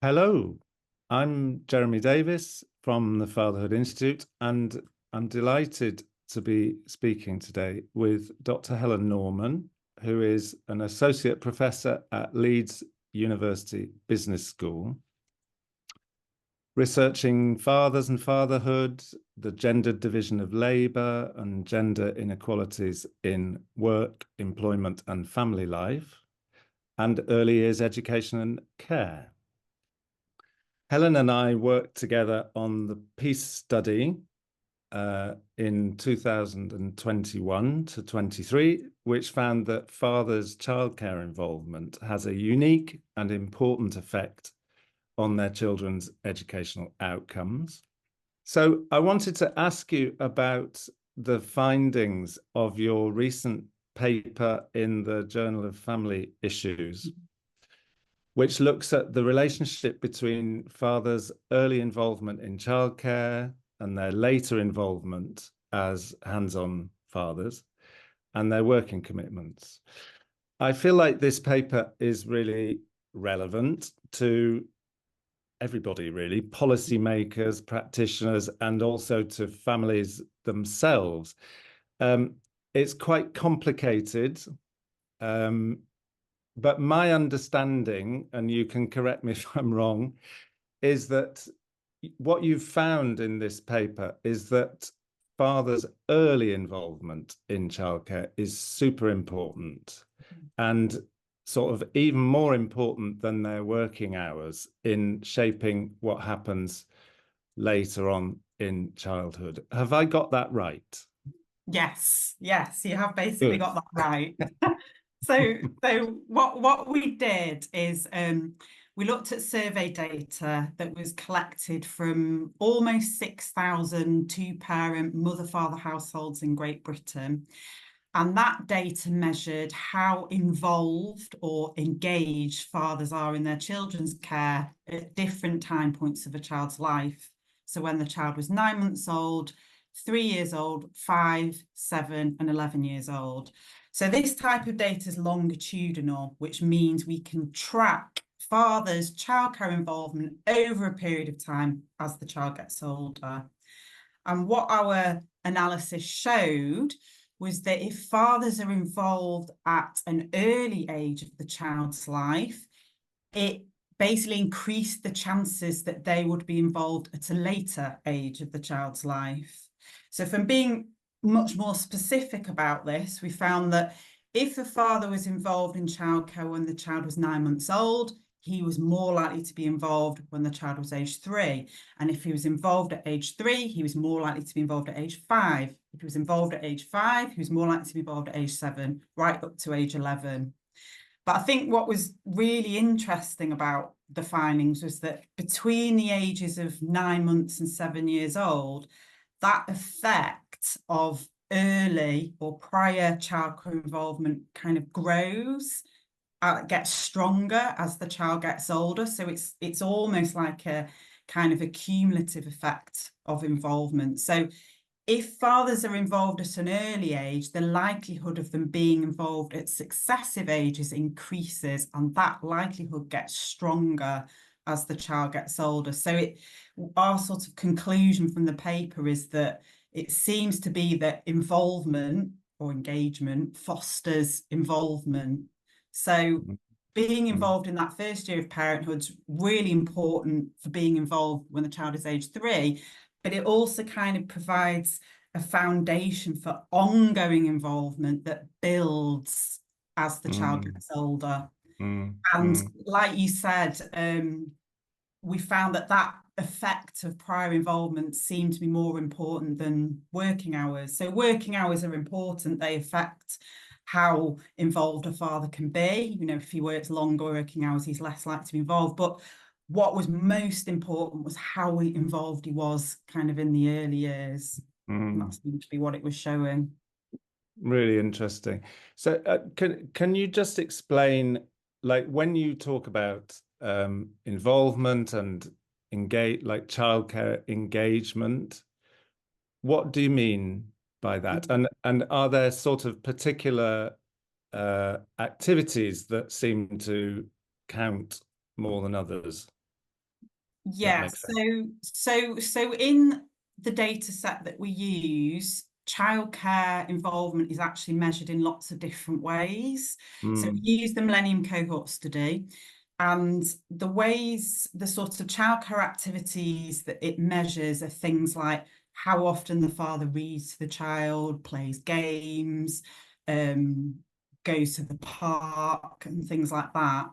Hello, I'm Jeremy Davies from the Fatherhood Institute, and I'm delighted to be speaking today with Dr. Helen Norman, who is an associate professor at Leeds University Business School, researching fathers and fatherhood, the gendered division of labour, and gender inequalities in work, employment, and family life, and early years education and care. Helen and I worked together on the peace study in 2021 to 23, which found that fathers' childcare involvement has a unique and important effect on their children's educational outcomes. So I wanted to ask you about the findings of your recent paper in the Journal of Family Issues, which looks at the relationship between fathers' early involvement in childcare and their later involvement as hands-on fathers and their working commitments. I feel like this paper is really relevant to everybody, really, policymakers, practitioners, and also to families themselves. It's quite complicated. But my understanding, and you can correct me if I'm wrong, is that what you've found in this paper is that fathers' early involvement in childcare is super important and sort of even more important than their working hours in shaping what happens later on in childhood. Have I got that right? Yes, you have basically Good. got that right. So what we did is we looked at survey data that was collected from almost 6,000 two-parent mother-father households in Great Britain. And that data measured how involved or engaged fathers are in their children's care at different time points of a child's life. So when the child was 9 months old, 3 years old, 5, 7, and 11 years old. So this type of data is longitudinal, which means we can track fathers' childcare involvement over a period of time as the child gets older. And what our analysis showed was that if fathers are involved at an early age of the child's life, it basically increased the chances that they would be involved at a later age of the child's life. So from being much more specific about this, we found that if a father was involved in childcare when the child was 9 months old, he was more likely to be involved when the child was age 3. And if he was involved at age 3, he was more likely to be involved at age 5. If he was involved at age 5, he was more likely to be involved at age 7, right up to age 11. But I think what was really interesting about the findings was that between the ages of 9 months and 7 years old, that effect of early or prior childcare involvement kind of grows, gets stronger as the child gets older. So it's almost like a kind of a cumulative effect of involvement. So if fathers are involved at an early age, the likelihood of them being involved at successive ages increases, and that likelihood gets stronger as the child gets older. So our sort of conclusion from the paper is that it seems to be that involvement or engagement fosters involvement. So being involved in that first year of parenthood is really important for being involved when the child is age 3, but it also kind of provides a foundation for ongoing involvement that builds as the child gets older. And like you said, we found that effect of prior involvement seemed to be more important than working hours. So working hours are important. They affect how involved a father can be. You know, if he works longer working hours, he's less likely to be involved. But what was most important was how involved he was kind of in the early years. And that seemed to be what it was showing. Really interesting. So can you just explain, like when you talk about involvement and like childcare engagement, what do you mean by that? And are there sort of particular activities that seem to count more than others? That Yeah, makes sense. so in the data set that we use, childcare involvement is actually measured in lots of different ways. So we Mm, use the Millennium Cohort Study, and the sort of childcare activities that it measures are things like how often the father reads to the child, plays games, um, goes to the park, and things like that.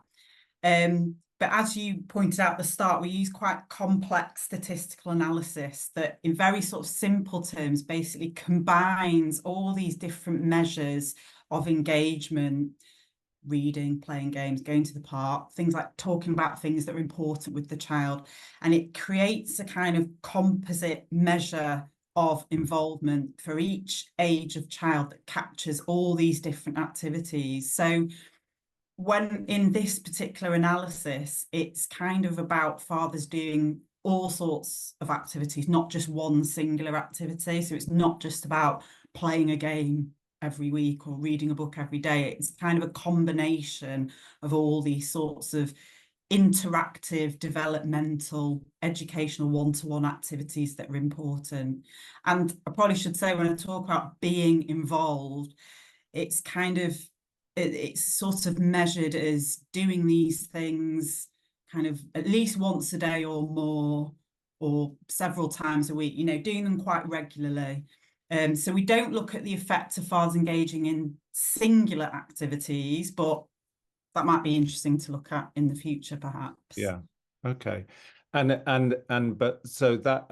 But as you pointed out at the start, we use quite complex statistical analysis that, in very sort of simple terms, basically combines all these different measures of engagement: reading, playing games, going to the park, things like talking about things that are important with the child. And it creates a kind of composite measure of involvement for each age of child that captures all these different activities. So when in this particular analysis, it's kind of about fathers doing all sorts of activities, not just one singular activity. So it's not just about playing a game every week or reading a book every day. It's kind of a combination of all these sorts of interactive, developmental, educational one-to-one activities that are important. And I probably should say, when I talk about being involved, it's kind of it's sort of measured as doing these things kind of at least once a day or more, or several times a week, doing them quite regularly. So we don't look at the effect of fathers engaging in singular activities, but that might be interesting to look at in the future, perhaps. yeah. Okay. But so that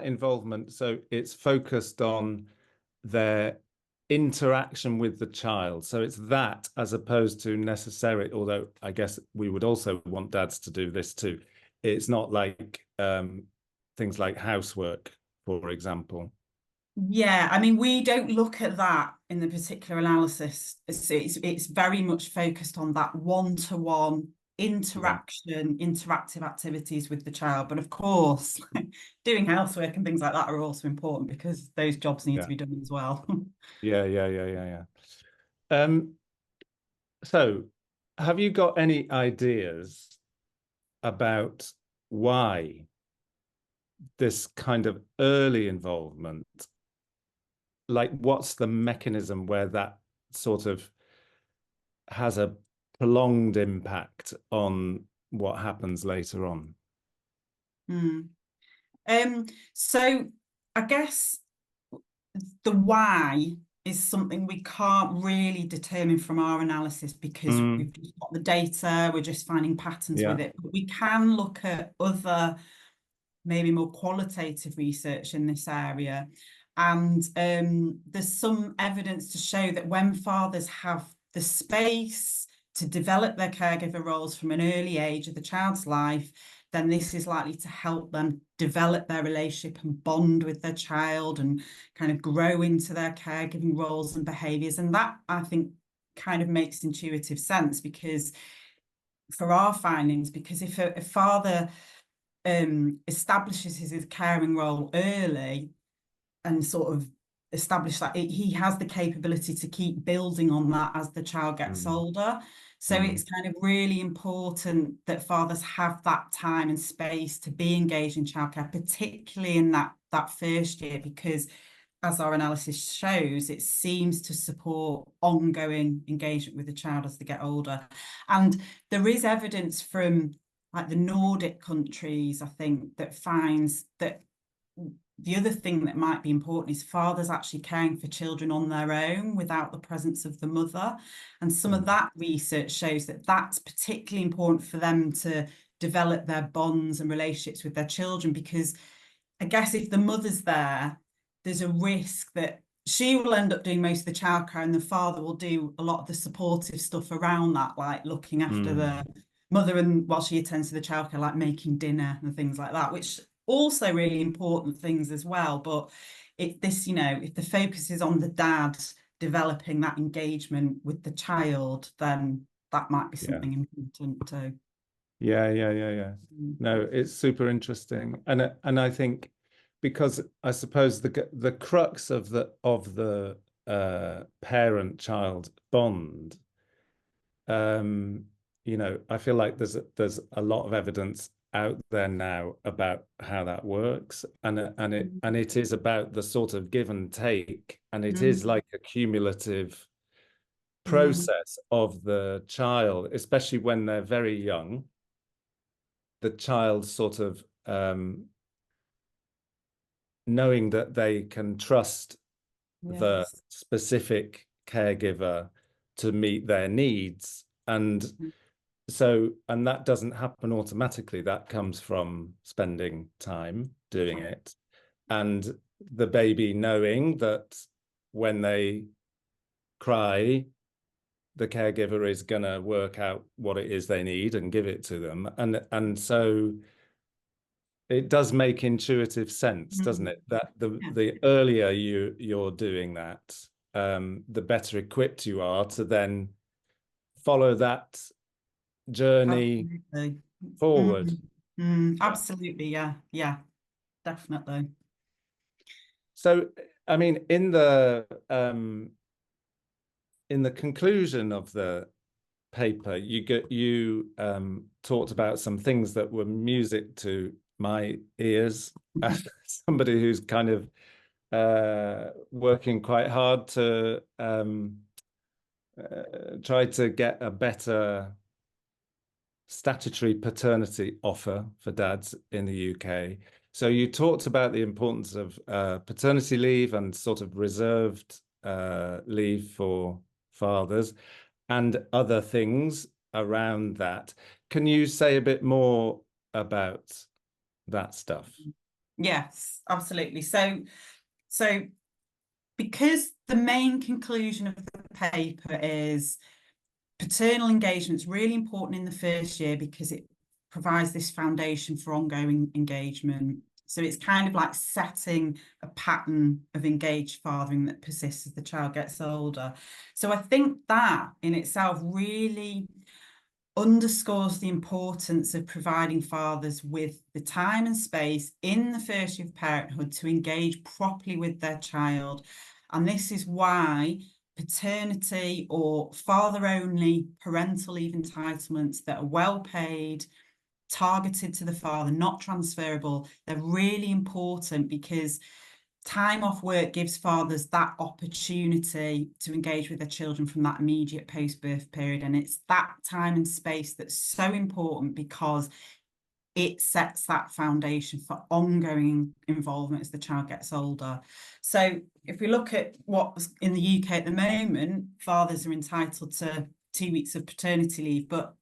involvement, so it's focused on their interaction with the child. So it's that, as opposed to necessarily, although I guess we would also want dads to do this too. It's not like things like housework, for example. Yeah, I mean, we don't look at that in the particular analysis. It's very much focused on that one-to-one Yeah, interaction, interactive activities with the child. But of course, doing housework and things like that are also important, because those jobs need to yeah, be done as well. yeah. So have you got any ideas about why this kind of early involvement, like what's the mechanism where that sort of has a prolonged impact on what happens later on? Hmm. So I guess the why is something we can't really determine from our analysis, because Mm, we've just got the data, we're just finding patterns yeah. with it. But we can look at other, maybe more qualitative research in this area. And there's some evidence to show that when fathers have the space to develop their caregiver roles from an early age of the child's life, then this is likely to help them develop their relationship and bond with their child and kind of grow into their caregiving roles and behaviours. And that, I think, kind of makes intuitive sense, because for our findings, because if a father establishes his caring role early and sort of establish that, he has the capability to keep building on that as the child gets Mm, older. So mm, it's kind of really important that fathers have that time and space to be engaged in childcare, particularly in that first year, because as our analysis shows, it seems to support ongoing engagement with the child as they get older. And there is evidence from like the Nordic countries, I think, that finds that the other thing that might be important is fathers actually caring for children on their own without the presence of the mother. And some of mm. that research shows that that's particularly important for them to develop their bonds and relationships with their children, because I guess if the mother's there, there's a risk that she will end up doing most of the childcare and the father will do a lot of the supportive stuff around that, like looking after the Mm. mother and while she attends to the childcare, like making dinner and things like that, which also really important things as well. But if the focus is on the dad developing that engagement with the child, then that might be Yeah. something important too. Yeah. No, it's super interesting, and I think because I suppose the crux of the parent-child bond, I feel like there's a lot of evidence out there now about how that works, and it is about the sort of give and take, and it is like a cumulative process of the child, especially when they're very young. The child sort of knowing that they can trust the Yes. specific caregiver to meet their needs. And and that doesn't happen automatically. That comes from spending time doing it. And the baby knowing that when they cry, the caregiver is going to work out what it is they need and give it to them. And so it does make intuitive sense, doesn't it? That the earlier you're doing that, the better equipped you are to then follow that journey Absolutely. forward. Absolutely, yeah, definitely. So, I mean, in the conclusion of the paper, you talked about some things that were music to my ears as somebody who's kind of working quite hard to try to get a better statutory paternity offer for dads in the UK. So you talked about the importance of paternity leave and sort of reserved leave for fathers and other things around that. Can you say a bit more about that stuff? Yes, absolutely. So because the main conclusion of the paper is paternal engagement is really important in the first year because it provides this foundation for ongoing engagement. So it's kind of like setting a pattern of engaged fathering that persists as the child gets older. So I think that in itself really underscores the importance of providing fathers with the time and space in the first year of parenthood to engage properly with their child. And this is why paternity or father-only parental leave entitlements that are well paid, targeted to the father, not transferable, they're really important because time off work gives fathers that opportunity to engage with their children from that immediate post-birth period. And it's that time and space that's so important because it sets that foundation for ongoing involvement as the child gets older. So if we look at what's in the UK at the moment, fathers are entitled to 2 weeks of paternity leave, but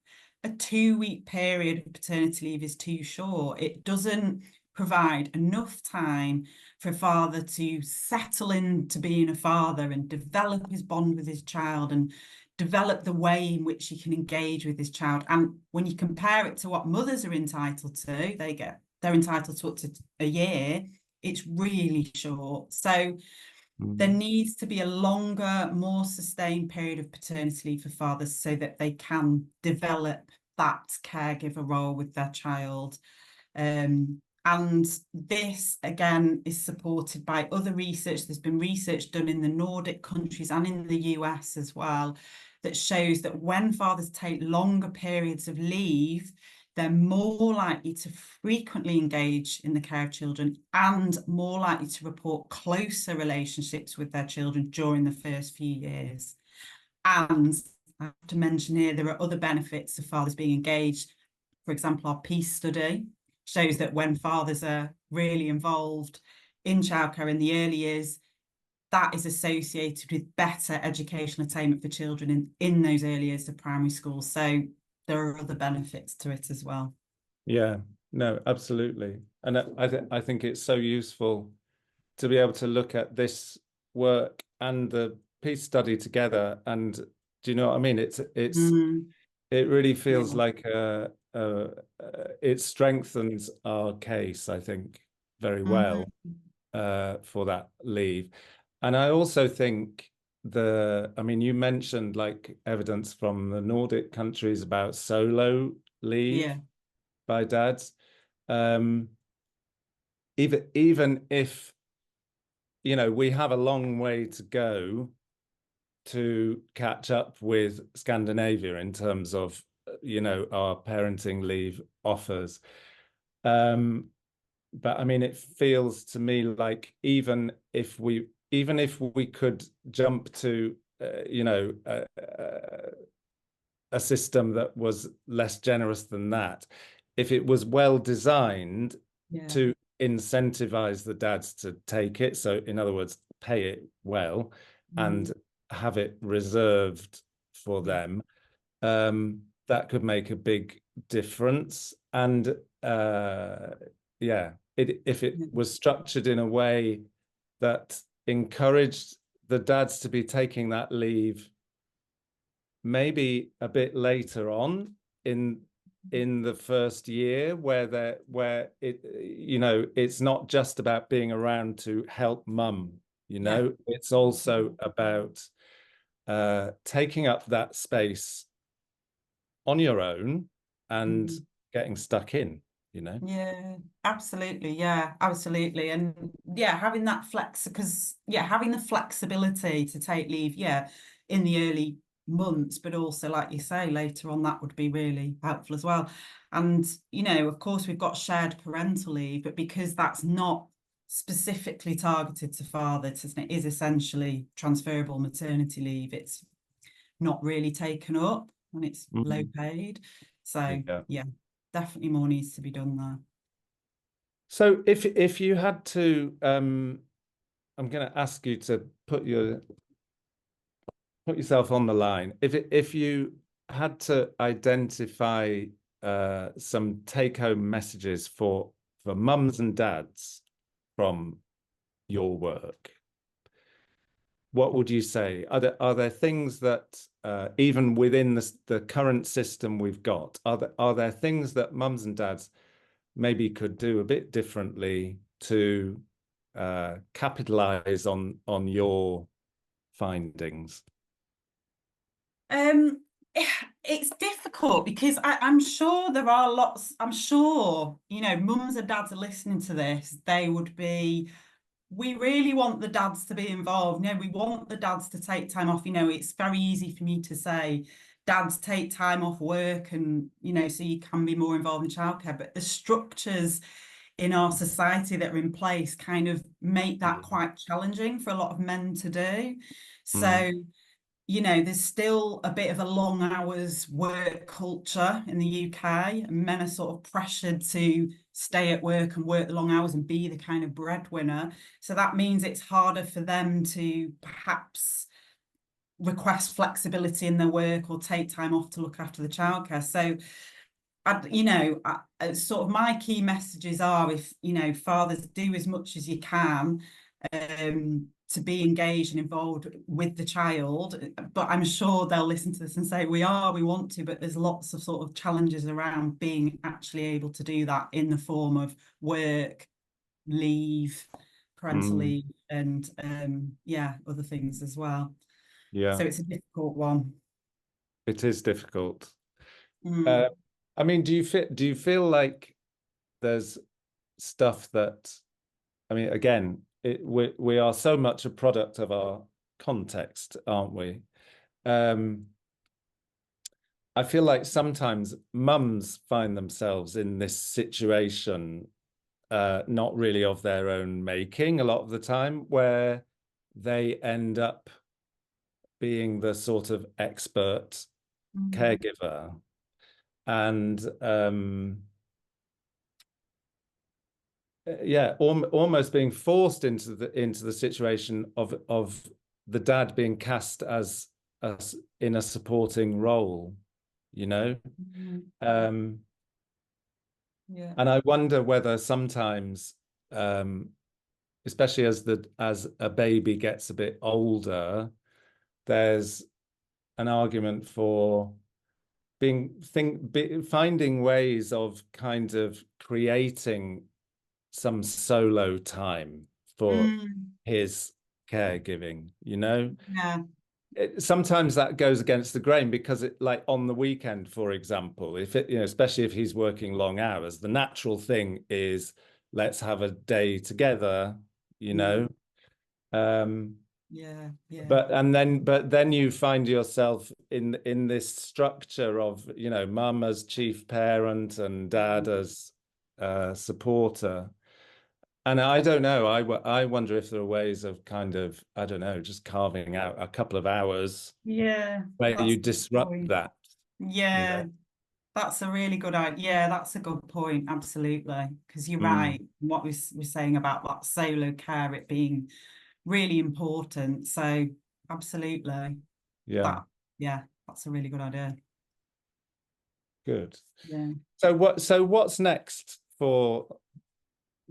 a 2-week period of paternity leave is too short. It doesn't provide enough time for a father to settle into being a father and develop his bond with his child and develop the way in which he can engage with his child. And when you compare it to what mothers are entitled to, they're entitled to up to a year. It's really short. So there needs to be a longer, more sustained period of paternity leave for fathers so that they can develop that caregiver role with their child. And this, again, is supported by other research. There's been research done in the Nordic countries and in the US as well that shows that when fathers take longer periods of leave, they're more likely to frequently engage in the care of children and more likely to report closer relationships with their children during the first few years. And I have to mention here, there are other benefits of fathers being engaged. For example, our peace study shows that when fathers are really involved in childcare in the early years, that is associated with better educational attainment for children in those early years of primary school. So there are other benefits to it as well. Yeah, no, absolutely. And I think it's so useful to be able to look at this work and the peace study together. And do you know what I mean? It really feels like it strengthens our case, I think, very well for that leave. And I also think I mean, you mentioned like evidence from the Nordic countries about solo leave by dads. Even if, you know, we have a long way to go to catch up with Scandinavia in terms of, you know, our parenting leave offers. But I mean, it feels to me like even if we could jump to a system that was less generous than that, if it was well designed to incentivize the dads to take it, so in other words, pay it well and have it reserved for them, that could make a big difference. And if it was structured in a way that encouraged the dads to be taking that leave maybe a bit later on in the first year, where it's not just about being around to help mum, it's also about taking up that space on your own and getting stuck in. Yeah, absolutely. Yeah, absolutely. And having that having the flexibility to take leave, in the early months, but also, like you say, later on, that would be really helpful as well. And, of course, we've got shared parental leave, but because that's not specifically targeted to fathers, it is essentially transferable maternity leave, it's not really taken up and it's low paid. So, yeah. Definitely more needs to be done there. So if you had to, I'm going to ask you to put yourself on the line. If you had to identify some take-home messages for mums and dads from your work, what would you say? Are there things that even within the current system we've got, are there things that mums and dads maybe could do a bit differently to capitalize on your findings? It's difficult because I'm sure there are lots. I'm sure, mums and dads are listening to this. They would be, we really want the dads to be involved. We want the dads to take time off. It's very easy for me to say, dads take time off work and, so you can be more involved in childcare. But the structures in our society that are in place kind of make that quite challenging for a lot of men to do. So, there's still a bit of a long hours work culture in the UK, and men are sort of pressured to stay at work and work the long hours and be the kind of breadwinner. So that means it's harder for them to perhaps request flexibility in their work or take time off to look after the childcare. So, sort of my key messages are, if, fathers, do as much as you can to be engaged and involved with the child. But I'm sure they'll listen to this and say, we want to, but there's lots of sort of challenges around being actually able to do that in the form of work, leave, parental leave, and other things as well. Yeah. So it's a difficult one. It is difficult. I mean, do you feel like there's stuff that, I mean, again, we are so much a product of our context, aren't we? I feel like sometimes mums find themselves in this situation, not really of their own making a lot of the time, where they end up being the sort of expert caregiver. And almost being forced into the situation of the dad being cast as in a supporting role, and I wonder whether sometimes, especially as a baby gets a bit older, there's an argument for finding ways of kind of creating some solo time for his caregiving, sometimes that goes against the grain, because like on the weekend, for example, if especially if he's working long hours, the natural thing is, let's have a day together, but then you find yourself in this structure of, mum as chief parent and dad as supporter. And I don't know, I wonder if there are ways of kind of, I don't know, just carving out a couple of hours Yeah, where you that's a good disrupt point. that, you Yeah, know. that's a really good idea. Yeah, that's a good point. Absolutely. Because you're Mm, right. What we're saying about that solo care, it being really important. So absolutely. yeah, That, yeah, that's a really good idea. good. Yeah. So what's next for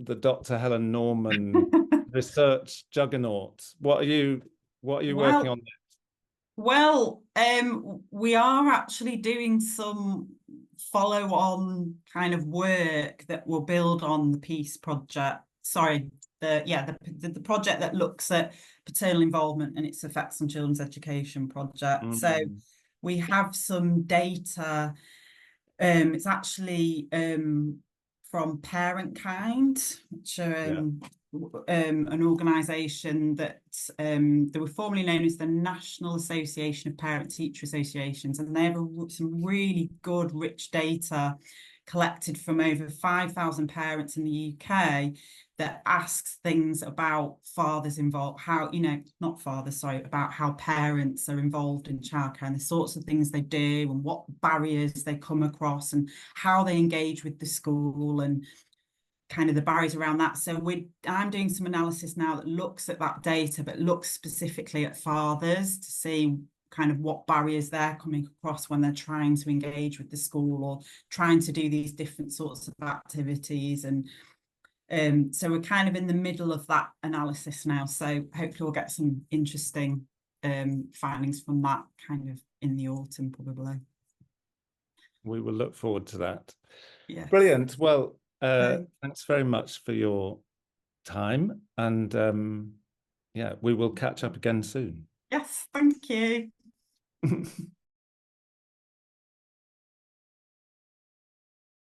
the Dr. Helen Norman research juggernaut? What are you working Well, on? we are actually doing some follow-on kind of work that will build on the Peace project. Sorry, the project that looks at paternal involvement and its effects on children's education project. So Mm, we have some data. It's actually from Parent Kind, which are yeah. an organisation that they were formerly known as the National Association of Parent Teacher Associations, and they have some really good, rich data collected from over 5,000 parents in the UK that asks things about fathers involved, how, not fathers, sorry, about how parents are involved in childcare and the sorts of things they do and what barriers they come across and how they engage with the school and kind of the barriers around that. So I'm doing some analysis now that looks at that data, but looks specifically at fathers to see kind of what barriers they're coming across when they're trying to engage with the school or trying to do these different sorts of activities. And so we're kind of in the middle of that analysis now. So hopefully we'll get some interesting findings from that kind of in the autumn, probably. We will look forward to that. Yes. Brilliant. Well, thanks very much for your time. And yeah, we will catch up again soon. Yes, thank you.